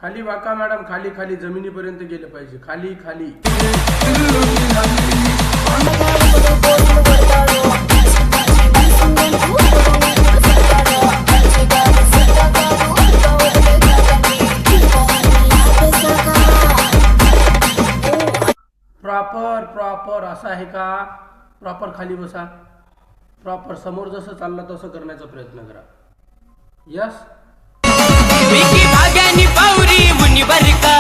खाली waka madam, खाली खाली जमिनीपर्यंत गेलं पाहिजे, खाली खाली. प्रॉपर प्रॉपर असं आहे का? प्रॉपर खाली बसा. प्रॉपर समोर जसं चाललं तसं करण्याचा प्रयत्न करा. यस. भाग्यानी पावरी मुनी बरका